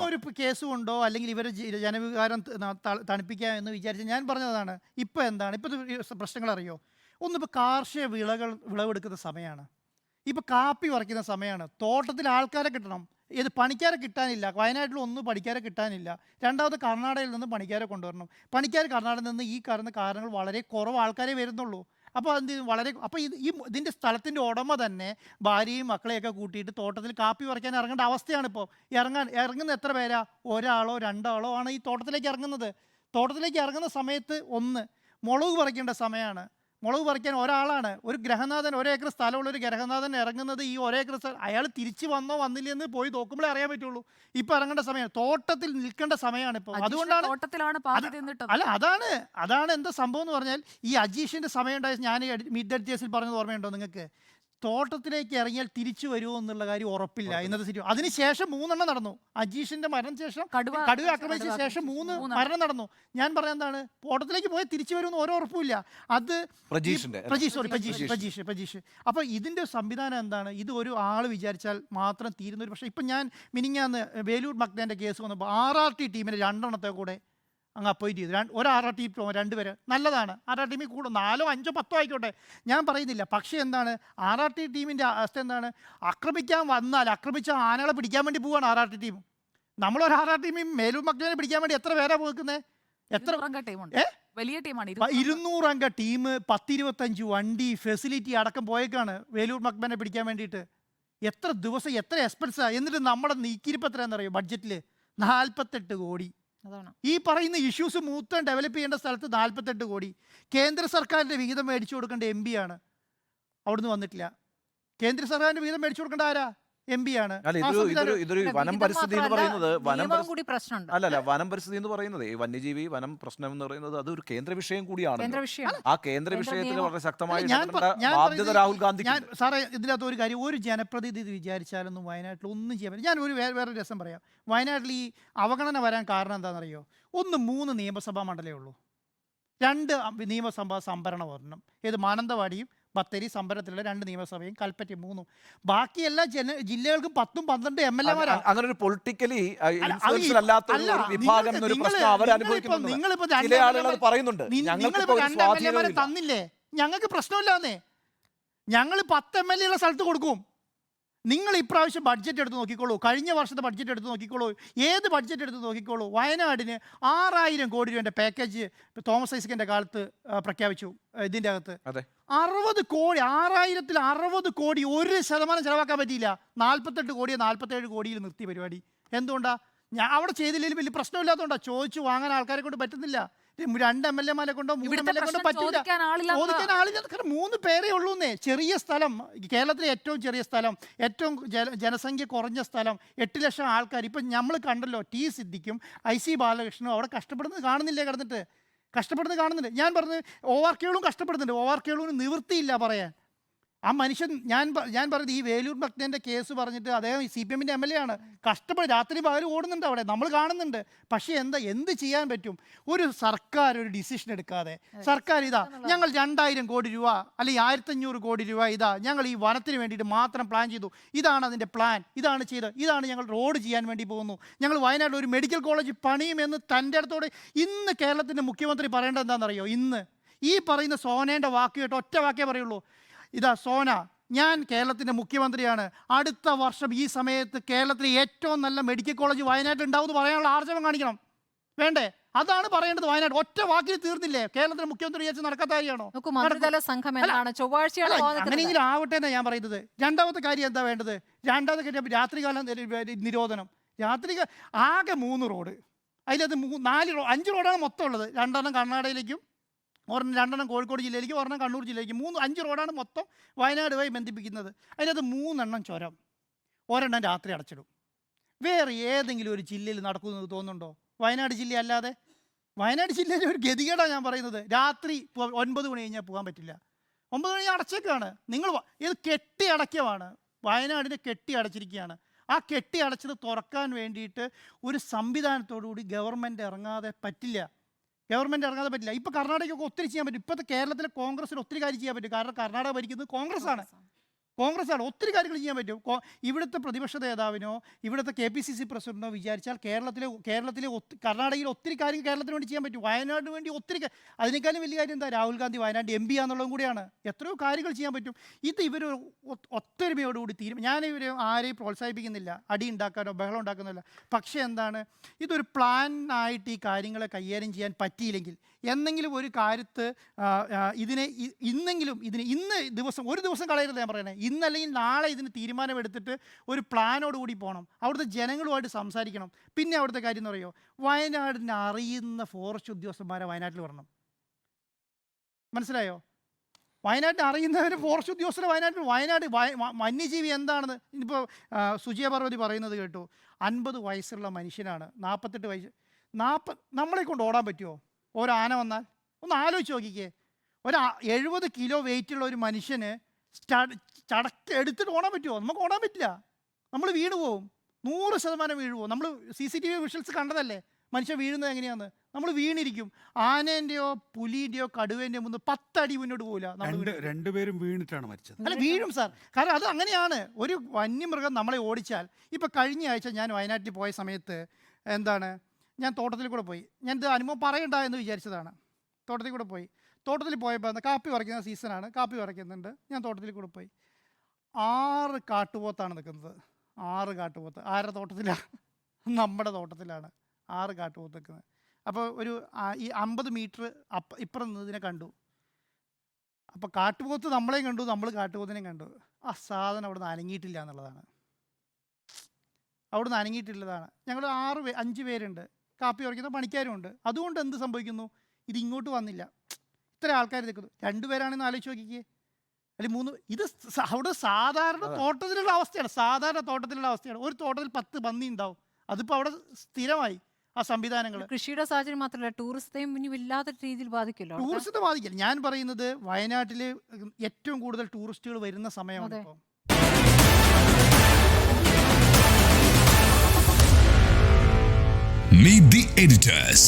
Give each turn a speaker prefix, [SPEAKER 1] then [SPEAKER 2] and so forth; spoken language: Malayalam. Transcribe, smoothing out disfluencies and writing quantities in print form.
[SPEAKER 1] ഒരു കേസ് കൊണ്ടോ അല്ലെങ്കിൽ ഇവരെ ജനവികാരം തണുപ്പിക്കുക എന്ന് വിചാരിച്ച് ഞാൻ പറഞ്ഞതാണ്. ഇപ്പം എന്താണ് ഇപ്പോഴത്തെ പ്രശ്നങ്ങൾ അറിയോ? ഒന്നിപ്പോൾ കാർഷിക വിളവെടുക്കുന്ന സമയമാണ്. ഇപ്പോൾ കാപ്പി പറിക്കുന്ന സമയമാണ്. തോട്ടത്തിൽ ആൾക്കാരെ കിട്ടണം. ഇത് പണിക്കാരെ കിട്ടാനില്ല. വയനാട്ടിൽ ഒന്നും പണിക്കാരെ കിട്ടാനില്ല. രണ്ടാമത് കർണാടകയിൽ നിന്ന് പണിക്കാരെ കൊണ്ടുവരണം. പണിക്കാർ കർണാടകയിൽ നിന്ന് ഈ കാരണങ്ങൾ വളരെ കുറവ് ആൾക്കാരെ വരുന്നുള്ളൂ. അപ്പോൾ അപ്പോൾ ഇതിൻ്റെ സ്ഥലത്തിൻ്റെ ഉടമ തന്നെ ഭാര്യയും മക്കളെയൊക്കെ കൂട്ടിയിട്ട് തോട്ടത്തിൽ കാപ്പി പറിക്കാൻ ഇറങ്ങേണ്ട അവസ്ഥയാണ് ഇപ്പോൾ. ഇറങ്ങുന്ന എത്ര പേരാ? ഒരാളോ രണ്ടാളോ ആണ് ഈ തോട്ടത്തിലേക്ക് ഇറങ്ങുന്നത്. തോട്ടത്തിലേക്ക് ഇറങ്ങുന്ന സമയത്ത് മുളക് പറിക്കേണ്ട സമയമാണ്. മുളക് പറിക്കാൻ ഒരാളാണ്. ഒരു ഗ്രഹനാഥൻ, ഒരേക്കർ സ്ഥലമുള്ളൊരു ഗ്രഹനാഥൻ ഇറങ്ങുന്നത് ഈ ഒരേക്കർ അയാൾ തിരിച്ച് വന്നോ വന്നില്ലെന്ന് പോയി നോക്കുമ്പോഴേ അറിയാൻ പറ്റുള്ളൂ. ഇപ്പം ഇറങ്ങേണ്ട സമയമാണ്, തോട്ടത്തിൽ നിൽക്കേണ്ട സമയമാണ് ഇപ്പോൾ. അതുകൊണ്ടാണ് അല്ല അതാണ് എന്താ സംഭവം എന്ന് പറഞ്ഞാൽ, ഈ അജീഷിൻ്റെ സമയം ഉണ്ടായ ഞാൻ മിഡ് കേസിൽ പറഞ്ഞത് ഓർമ്മയുണ്ടോ നിങ്ങൾക്ക്? തോട്ടത്തിലേക്ക് ഇറങ്ങിയാൽ തിരിച്ചു വരുമോ എന്നുള്ള കാര്യം ഉറപ്പില്ല ഇന്നത്തെ സിറ്റുവേഷൻ. അതിനുശേഷം 3 നടന്നു. അജീഷിന്റെ മരണം ശേഷം, കടുവ ആക്രമിച്ച ശേഷം 3 മരണം നടന്നു. ഞാൻ പറഞ്ഞ എന്താണ്, തോട്ടത്തിലേക്ക് പോയാൽ തിരിച്ചു വരുമെന്ന് ഓരോ ഉറപ്പില്ല. അത് പ്രജീഷ്. അപ്പോൾ ഇതിൻ്റെ സംവിധാനം എന്താണ്? ഇത് ഒരു ആൾ വിചാരിച്ചാൽ മാത്രം തീരുന്നൊരു. പക്ഷേ ഇപ്പം ഞാൻ മിനിങ്ങാന്ന് വേലൂർ മക്തേൻ്റെ കേസ് വന്നപ്പോൾ RRT ടീമിന് 2 കൂടെ അങ്ങ് അപ്പോയിൻറ്റ് ചെയ്തു. ഒരു RRT 2 പേര് നല്ലതാണ്. RRT ടീമിൽ കൂടും 4, 5, 10 ആയിക്കോട്ടെ, ഞാൻ പറയുന്നില്ല. പക്ഷേ എന്താണ്, RRT ടീമിൻ്റെ അവസ്ഥ എന്താണ്? ആക്രമിച്ച ആനകളെ പിടിക്കാൻ വേണ്ടി പോവുകയാണ് RRT ടീം. നമ്മളൊരു RRT ടീമിൽ മേലൂർ മക്കളെ പിടിക്കാൻ വേണ്ടി എത്ര പേരാ പോക്കുന്നത്? എത്ര
[SPEAKER 2] വലിയ ടീമാണ്.
[SPEAKER 1] 200 അംഗ ടീം, 10-25 വണ്ടി, ഫെസിലിറ്റി അടക്കം പോയേക്കാണ് വേലൂർ മക്ബനെ പിടിക്കാൻ വേണ്ടിയിട്ട്. എത്ര ദിവസം, എത്ര എക്സ്പെൻസാണ്. എന്നിട്ട് നമ്മുടെ നീക്കിരിപ്പ് എത്രയാണെന്നറിയോ ബഡ്ജറ്റിൽ? 48 കോടി. ഈ പറയുന്ന ഇഷ്യൂസ് മൂത്തം ഡെവലപ്പ് ചെയ്യേണ്ട സ്ഥലത്ത് 48 കോടി. കേന്ദ്ര സർക്കാരിൻ്റെ വിഹിതം മേടിച്ചു കൊടുക്കേണ്ട MP ആണ്, അവിടുന്ന് വന്നിട്ടില്ല. കേന്ദ്ര സർക്കാരിൻ്റെ വിഹിതം മേടിച്ചു കൊടുക്കേണ്ട ആരാ? MP ആണ്.
[SPEAKER 3] ഇതൊരു വനം പരിസ്ഥിതി എന്ന് പറയുന്നത് വനം പരിസ്ഥിതി എന്ന് പറയുന്നത്, ഈ വന്യജീവി വനം പ്രശ്നം എന്ന് പറയുന്നത് അതൊരു കേന്ദ്ര വിഷയം കൂടിയാണ്. ആ കേന്ദ്ര വിഷയത്തിൽ വളരെ ശക്തമായി ബാധ്യത രാഹുൽ ഗാന്ധി.
[SPEAKER 1] സാറേ, ഇതിനകത്ത് ഒരു കാര്യം, ഒരു ജനപ്രതിനിധി വിചാരിച്ചാലൊന്നും വയനാട്ടിൽ ഒന്നും ചെയ്യാൻ പറ്റില്ല. ഞാൻ വേറൊരു രസം പറയാം. വയനാട്ടിൽ ഈ അവഗണന വരാൻ കാരണം എന്താണെന്നറിയോ? 3 നിയമസഭാ മണ്ഡലമേ ഉള്ളൂ. 2 നിയമസഭാ സംഭരണം ഒരെണ്ണം, ഏത് മാനന്തവാടിയും ബത്തേരി സംഭരണത്തിലുള്ള 2 നിയമസഭയും കൽപ്പറ്റയും 3. ബാക്കി എല്ലാ ജില്ലകൾക്കും 10, 12 MLA.
[SPEAKER 3] അങ്ങനെ ഒരു പൊളിറ്റിക്കലി അല്ലാത്ത വിഭാഗം
[SPEAKER 1] തന്നില്ലേ? ഞങ്ങൾക്ക് പ്രശ്നമില്ലാന്നേ. ഞങ്ങൾ 10 MLA ഉള്ള സ്ഥലത്ത് കൊടുക്കും. നിങ്ങൾ ഇപ്രാവശ്യം ബഡ്ജറ്റ് എടുത്ത് നോക്കിക്കോളൂ, കഴിഞ്ഞ വർഷത്തെ ബഡ്ജറ്റ് എടുത്ത് നോക്കിക്കോളൂ, ഏത് ബഡ്ജറ്റ് എടുത്ത് നോക്കിക്കോളൂ. വയനാടിന് 6000 കോടി രൂപയുടെ പാക്കേജ് തോമസ് ഐസക്കിൻ്റെ കാലത്ത് പ്രഖ്യാപിച്ചു. ഇതിൻ്റെ അകത്ത് 60 കോടി, 6000-ൽ 60 കോടി 1% ചിലവാക്കാൻ പറ്റിയില്ല. 48 കോടിയോ 47 കോടിയിൽ നിർത്തി പരിപാടി. എന്തുകൊണ്ടാണ്? ഞാൻ അവിടെ ചെയ്തില്ലെങ്കിൽ വലിയ പ്രശ്നമില്ലാത്തതുകൊണ്ടാണ്. ചോദിച്ചു വാങ്ങാൻ ആൾക്കാരെ കൊണ്ട് പറ്റുന്നില്ല. 2 MLA കൊണ്ടോ 3 MLA കൊണ്ടോ പറ്റില്ല. ചോദിക്കാൻ ആളില്ല. കാരണം 3 പേരേ ഉള്ളൂന്നേ. ചെറിയ സ്ഥലം, കേരളത്തിലെ ഏറ്റവും ചെറിയ സ്ഥലം, ഏറ്റവും ജനസംഖ്യ കുറഞ്ഞ സ്ഥലം, 8 ലക്ഷം ആൾക്കാർ. ഇപ്പം നമ്മൾ കണ്ടല്ലോ, T സിദ്ദിഖും IC ബാലകൃഷ്ണനും അവിടെ കഷ്ടപ്പെടുന്നത് കാണുന്നില്ലേ? കഷ്ടപ്പെടുന്നത് കാണുന്നുണ്ട്. ഞാൻ പറഞ്ഞത് OR കേളും കഷ്ടപ്പെടുന്നുണ്ട്. OR കേളുവിന് നിവൃത്തിയില്ല പറയാൻ. ആ മനുഷ്യൻ, ഞാൻ പറഞ്ഞത് ഈ വേലൂർ ഭക്തൻ്റെ കേസ് പറഞ്ഞിട്ട് അദ്ദേഹം CPM-ൻ്റെ MLA ആണ്. കഷ്ടപ്പെട്ട് രാത്രി പകൽ ഓടുന്നുണ്ട് അവിടെ, നമ്മൾ കാണുന്നുണ്ട്. പക്ഷേ എന്ത് ചെയ്യാൻ പറ്റും? ഒരു സർക്കാർ ഒരു ഡിസിഷൻ എടുക്കാതെ, സർക്കാർ ഞങ്ങൾ 2000 കോടി രൂപ അല്ലെങ്കിൽ 1500 കോടി രൂപ ഞങ്ങൾ ഈ വനത്തിന് വേണ്ടിയിട്ട് മാത്രം പ്ലാൻ ചെയ്തു, ഇതാണ് അതിൻ്റെ പ്ലാൻ, ഇതാണ് ചെയ്തത്, ഇതാണ് ഞങ്ങൾ റോഡ് ചെയ്യാൻ വേണ്ടി പോകുന്നു, ഞങ്ങൾ വയനാട്ടിൽ ഒരു മെഡിക്കൽ കോളേജ് പണിയുമെന്ന് തൻ്റെ അടുത്തോടെ ഇന്ന് കേരളത്തിൻ്റെ മുഖ്യമന്ത്രി പറയേണ്ടത് എന്താണെന്നറിയോ? ഇന്ന് ഈ പറയുന്ന സോനേൻ്റെ വാക്ക് കേട്ടോ, ഒറ്റ വാക്കേ പറയുള്ളൂ. സോന, ഞാൻ കേരളത്തിൻ്റെ മുഖ്യമന്ത്രിയാണ്, അടുത്ത വർഷം ഈ സമയത്ത് കേരളത്തിലെ ഏറ്റവും നല്ല മെഡിക്കൽ കോളേജ് വയനാട്ടിൽ ഉണ്ടാവുമെന്ന് പറയാനുള്ള ആർജവം കാണിക്കണം. വേണ്ടേ? അതാണ് പറയേണ്ടത്. വയനാട് ഒറ്റ വാക്കിൽ തീർന്നില്ലേ? കേരളത്തിലെ മുഖ്യമന്ത്രി വിചാരിച്ച് നടക്കാത്ത കാര്യമാണോ? അങ്ങനെയെങ്കിലും ആവട്ടെ എന്നാണ് ഞാൻ പറയുന്നത്. രണ്ടാമത്തെ കാര്യം എന്താ വേണ്ടത്? രണ്ടാമത്തെ കാര്യം രാത്രികാലം നിരോധനം. ആകെ 3 റോഡ്, അതിലത് 5 റോഡാണ് മൊത്തം ഉള്ളത്. 2 കർണാടകയിലേക്കും 2 കോഴിക്കോട് ജില്ലയിലേക്ക്, 1 കണ്ണൂർ ജില്ലയിലേക്ക്, 5 റോഡാണ് മൊത്തം വയനാടുമായി ബന്ധിപ്പിക്കുന്നത്. അതിനകത്ത് 3 ചുരം, 1 രാത്രി അടച്ചിടും. വേറെ ഏതെങ്കിലും ഒരു ജില്ലയിൽ നടക്കുമെന്ന് തോന്നുന്നുണ്ടോ? വയനാട് ജില്ല അല്ലാതെ. വയനാട് ജില്ലയിലെ ഒരു ഗതികേടാണ് ഞാൻ പറയുന്നത്. രാത്രി 9 മണി കഴിഞ്ഞാൽ പോകാൻ പറ്റില്ല. 9 മണി അടച്ചേക്കാണ്. ഇത് കെട്ടി അടയ്ക്കമാണ്. വയനാടിനെ കെട്ടി അടച്ചിരിക്കുകയാണ്. ആ കെട്ടി അടച്ചത് തുറക്കാൻ വേണ്ടിയിട്ട് ഒരു സംവിധാനത്തോടുകൂടി ഗവൺമെൻറ് ഇറങ്ങാതെ പറ്റില്ല. ഇപ്പോൾ കർണാടകയ്ക്കൊക്കെ ഒത്തിരി ചെയ്യാൻ പറ്റും. ഇപ്പോഴത്തെ കേരളത്തിലെ കോൺഗ്രസിന് ഒത്തിരി കാര്യം ചെയ്യാൻ പറ്റും. കാരണം കർണാടക ഭരിക്കുന്നത് കോൺഗ്രസ് ആണ്. കോൺഗ്രസ്സാണ്. ഒത്തിരി കാര്യങ്ങൾ ചെയ്യാൻ പറ്റും. ഇവിടുത്തെ പ്രതിപക്ഷ നേതാവിനോ ഇവിടുത്തെ KPCC പ്രസിഡന്റോ വിചാരിച്ചാൽ കേരളത്തിലെ കർണാടകയിൽ ഒത്തിരി കാര്യങ്ങൾ കേരളത്തിന് വേണ്ടി ചെയ്യാൻ പറ്റും. വയനാടിന് വേണ്ടി അതിനേക്കാളും വലിയ കാര്യം എന്താ, രാഹുൽ ഗാന്ധി വയനാട് MP ആണെന്നുള്ളതും കൂടിയാണ്. എത്രയോ കാര്യങ്ങൾ ചെയ്യാൻ പറ്റും. ഇത് ഇവർ ഒത്തൊരുമയോടുകൂടി ഞാൻ ഇവർ ആരെയും പ്രോത്സാഹിപ്പിക്കുന്നില്ല, അടി ഉണ്ടാക്കാനോ ബഹളം ഉണ്ടാക്കുന്നില്ല. പക്ഷേ എന്താണ്, ഇതൊരു പ്ലാൻ ആയിട്ട് ഈ കാര്യങ്ങളെ കൈകാര്യം ചെയ്യാൻ പറ്റിയില്ലെങ്കിൽ എന്നെങ്കിലും ഒരു കാര്യത്ത് ഇന്ന് ദിവസം ഒരു ദിവസം കളയരുത്. ഞാൻ പറയണേ, ഇന്നല്ലെങ്കിൽ നാളെ ഇതിന് തീരുമാനമെടുത്തിട്ട് ഒരു പ്ലാനോടുകൂടി പോകണം. അവിടുത്തെ ജനങ്ങളുമായിട്ട് സംസാരിക്കണം. പിന്നെ അവിടുത്തെ കാര്യം എന്ന് പറയുമോ, വയനാടിനെ അറിയുന്ന ഫോറസ്റ്റ് ഉദ്യോഗസ്ഥന്മാരെ വയനാട്ടിൽ വരണം. മനസ്സിലായോ? വയനാട്ടിൽ അറിയുന്നവർ ഫോറസ്റ്റ് ഉദ്യോഗസ്ഥരെ വയനാട് വന്യജീവി എന്താണെന്ന് ഇപ്പോൾ സുജയ പാർവതി പറയുന്നത് കേട്ടു. 50 വയസ്സുള്ള മനുഷ്യനാണ്, 48 വയസ്സ്. നമ്മളെ കൊണ്ട് ഓടാൻ പറ്റുമോ? ഒരാന വന്നാൽ ഒന്ന് ആലോചിച്ച് നോക്കിക്കേ. 70 കിലോ വെയിറ്റുള്ള ഒരു മനുഷ്യന് ചടക്ക് എടുത്തിട്ട് ഓടാൻ പറ്റുമോ? നമുക്ക് ഓടാൻ പറ്റില്ല. നമ്മൾ വീണ് പോവും, 100% വീണ് പോവും. നമ്മൾ CCTV വിഷ്വൽസ് കണ്ടതല്ലേ മനുഷ്യൻ വീഴുന്നത് എങ്ങനെയാണെന്ന്. നമ്മൾ വീണിരിക്കും. ആനേൻ്റെയോ പുലിൻ്റെയോ കടുവേൻ്റെയോ മുന്ന് 10 അടി മുന്നോട്ട് പോകില്ല.
[SPEAKER 4] രണ്ടുപേരും വീണിട്ടാണ് മരിച്ചത്.
[SPEAKER 1] അല്ല, വീഴും സാർ. കാരണം അത് അങ്ങനെയാണ്. ഒരു വന്യമൃഗം നമ്മളെ ഓടിച്ചാൽ, ഇപ്പോൾ കഴിഞ്ഞ ആഴ്ച ഞാൻ വയനാട്ടിൽ പോയ സമയത്ത് എന്താണ്, ഞാൻ തോട്ടത്തിൽ കൂടെ പോയി. ഞാനിത് അനുഭവം പറയണ്ട എന്ന് വിചാരിച്ചതാണ്. തോട്ടത്തിൽ കൂടെ പോയി. തോട്ടത്തിൽ പോയപ്പോൾ കാപ്പി പറിക്കുന്ന സീസണാണ്, കാപ്പി പറിക്കുന്നുണ്ട്. ഞാൻ തോട്ടത്തിൽ കൂടെ പോയി. 6 കാട്ടുപോത്താണ് നിൽക്കുന്നത്. 6 കാട്ടുപോത്ത്. ആരുടെ തോട്ടത്തിലാണ്? നമ്മുടെ തോട്ടത്തിലാണ് 6 കാട്ടുപോത്ത് നിൽക്കുന്നത്. അപ്പോൾ ഈ 50 മീറ്റർ ഇപ്പുറം നിന്നതിനെ കണ്ടു. അപ്പോൾ കാട്ടുപോത്ത് നമ്മളെയും കണ്ടു, നമ്മൾ കാട്ടുപോത്തിനെയും കണ്ടു. ആ സാധനം അവിടുന്ന് അനങ്ങിയിട്ടില്ല എന്നുള്ളതാണ്. അവിടുന്ന് അനങ്ങിയിട്ടില്ലതാണ്. ഞങ്ങൾ 5 പേരുണ്ട്. കാപ്പി പറിക്കുന്ന പണിക്കാരുമുണ്ട്. അതുകൊണ്ട് എന്ത് സംഭവിക്കുന്നു, ഇത് ഇങ്ങോട്ട് വന്നില്ല. ഇത്ര ആൾക്കാർ നിൽക്കുന്നു. 2 പേരാണെന്ന് ആലോചിച്ച് നോക്കിക്കേ, അല്ലെങ്കിൽ 3. ഇത് അവിടെ സാധാരണ തോട്ടത്തിലുള്ള അവസ്ഥയാണ്. ഒരു തോട്ടത്തിൽ 10 പന്നി ഉണ്ടാവും. അതിപ്പോൾ അവിടെ സ്ഥിരമായി ആ സംവിധാനങ്ങൾ.
[SPEAKER 5] കൃഷിയുടെ സാഹചര്യം മാത്രമല്ല, ടൂറിസത്തെയും ഇനി വല്ലാത്ത രീതിയിൽ ബാധിക്കില്ല.
[SPEAKER 1] ടൂറിസത്തെ ബാധിക്കില്ല. ഞാൻ പറയുന്നത് വയനാട്ടിൽ ഏറ്റവും കൂടുതൽ ടൂറിസ്റ്റുകൾ വരുന്ന സമയമാണ് ഇപ്പോൾ.
[SPEAKER 6] Meet the editors.